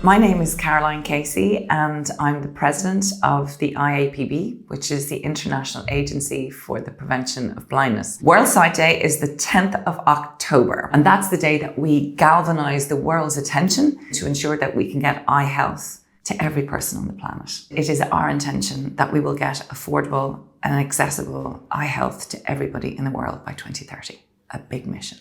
My name is Caroline Casey and I'm the president of the IAPB, which is the International Agency for the Prevention of Blindness. World Sight Day is the 10th of October, and that's the day that we galvanise the world's attention to ensure that we can get eye health to every person on the planet. It is our intention that we will get affordable and accessible eye health to everybody in the world by 2030. A big mission.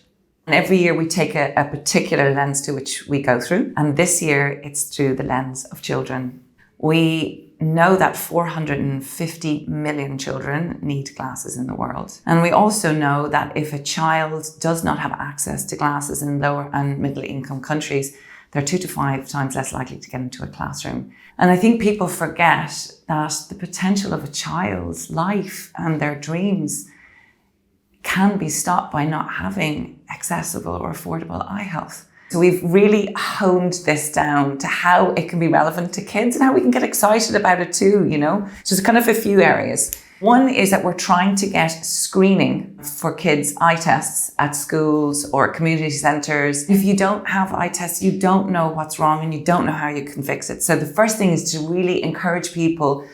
And every year we take a particular lens to which we go through. And this year it's through the lens of children. We know that 450 million children need glasses in the world. And we also know that if a child does not have access to glasses in lower and middle income countries, they're 2 to 5 times less likely to get into a classroom. And I think people forget that the potential of a child's life and their dreams can be stopped by not having accessible or affordable eye health. So we've really honed this down to how it can be relevant to kids and how we can get excited about it too, you know? So there's kind of a few areas. One is that we're trying to get screening for kids' eye tests at schools or community centres. If you don't have eye tests, you don't know what's wrong and you don't know how you can fix it. So the first thing is to really encourage people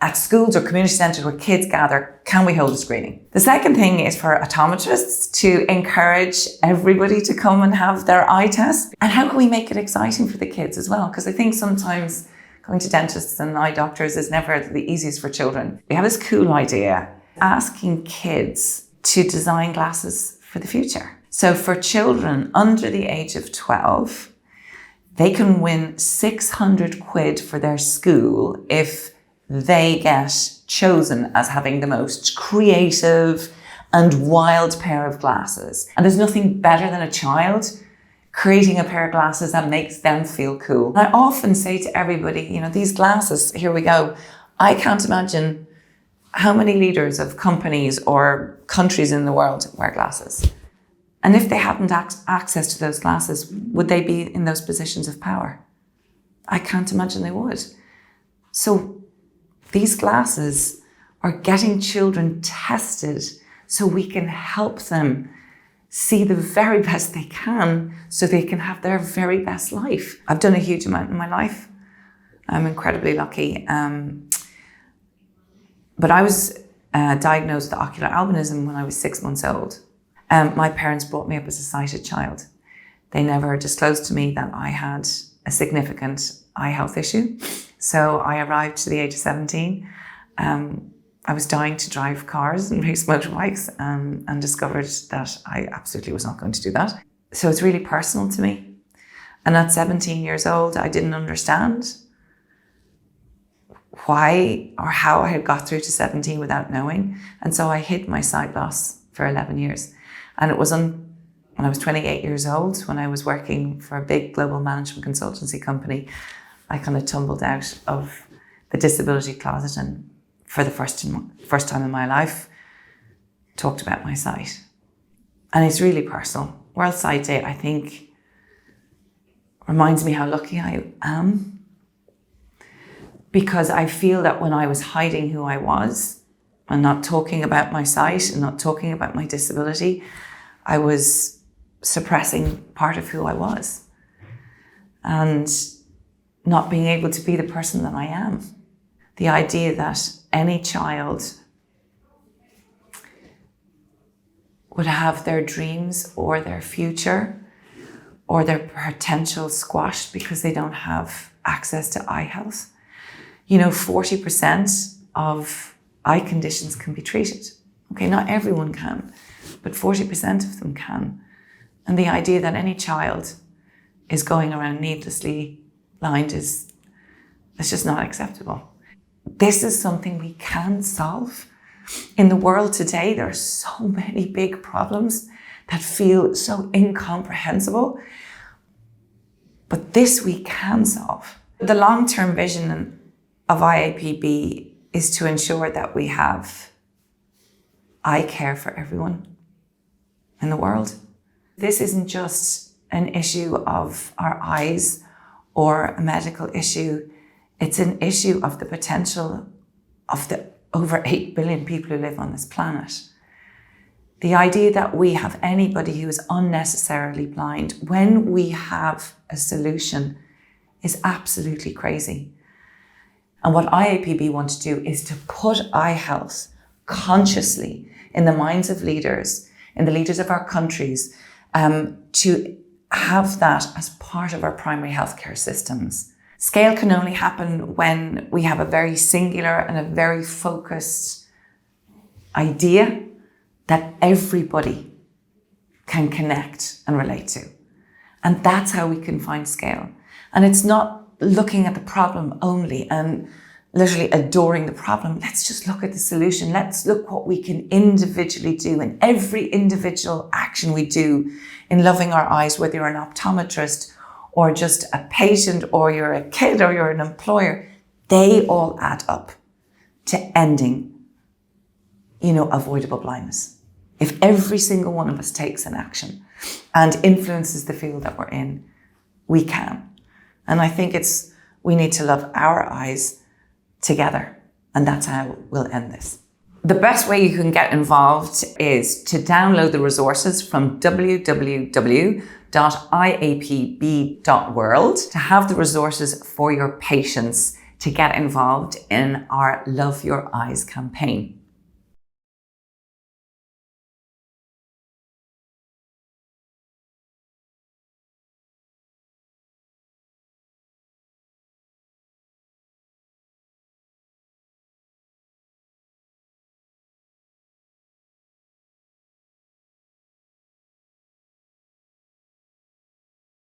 at schools or community centres where kids gather, can we hold a screening? The second thing is for optometrists to encourage everybody to come and have their eye test. And how can we make it exciting for the kids as well? Because I think sometimes going to dentists and eye doctors is never the easiest for children. We have this cool idea, asking kids to design glasses for the future. So for children under the age of 12, they can win 600 quid for their school if they get chosen as having the most creative and wild pair of glasses. And there's nothing better than a child creating a pair of glasses that makes them feel cool. And I often say to everybody, you know, these glasses, here we go. I can't imagine how many leaders of companies or countries in the world wear glasses. And if they hadn't access to those glasses, would they be in those positions of power? I can't imagine they would. So these glasses are getting children tested so we can help them see the very best they can so they can have their very best life. I've done a huge amount in my life. I'm incredibly lucky. But I was diagnosed with ocular albinism when I was 6 months old. My parents brought me up as a sighted child. They never disclosed to me that I had a significant eye health issue. So I arrived to the age of 17. I was dying to drive cars and race motorbikes and discovered that I absolutely was not going to do that. So it's really personal to me. And at 17 years old, I didn't understand why or how I had got through to 17 without knowing. And so I hid my sight loss for 11 years. And it was when I was 28 years old, when I was working for a big global management consultancy company, I kind of tumbled out of the disability closet and for the first time in my life, talked about my sight. And it's really personal. World Sight Day, I think, reminds me how lucky I am, because I feel that when I was hiding who I was and not talking about my sight and not talking about my disability, I was suppressing part of who I was. And not being able to be the person that I am. The idea that any child would have their dreams or their future or their potential squashed because they don't have access to eye health. You know, 40% of eye conditions can be treated. Okay, not everyone can, but 40% of them can. And the idea that any child is going around needlessly blind is just not acceptable. This is something we can solve. In the world today, there are so many big problems that feel so incomprehensible, but this we can solve. The long-term vision of IAPB is to ensure that we have eye care for everyone in the world. This isn't just an issue of our eyes or a medical issue. It's an issue of the potential of the over 8 billion people who live on this planet. The idea that we have anybody who is unnecessarily blind, when we have a solution, is absolutely crazy. And what IAPB want to do is to put eye health consciously in the minds of leaders, in the leaders of our countries, to have that as part of our primary healthcare systems. Scale can only happen when we have a very singular and a very focused idea that everybody can connect and relate to. And that's how we can find scale. And it's not looking at the problem only and literally adoring the problem. Let's just look at the solution. Let's look what we can individually do. And every individual action we do in loving our eyes, whether you're an optometrist or just a patient or you're a kid or you're an employer, they all add up to ending, avoidable blindness. If every single one of us takes an action and influences the field that we're in, we can. And I think we need to love our eyes together. And that's how we'll end this. The best way you can get involved is to download the resources from www.iapb.world to have the resources for your patients to get involved in our Love Your Eyes campaign.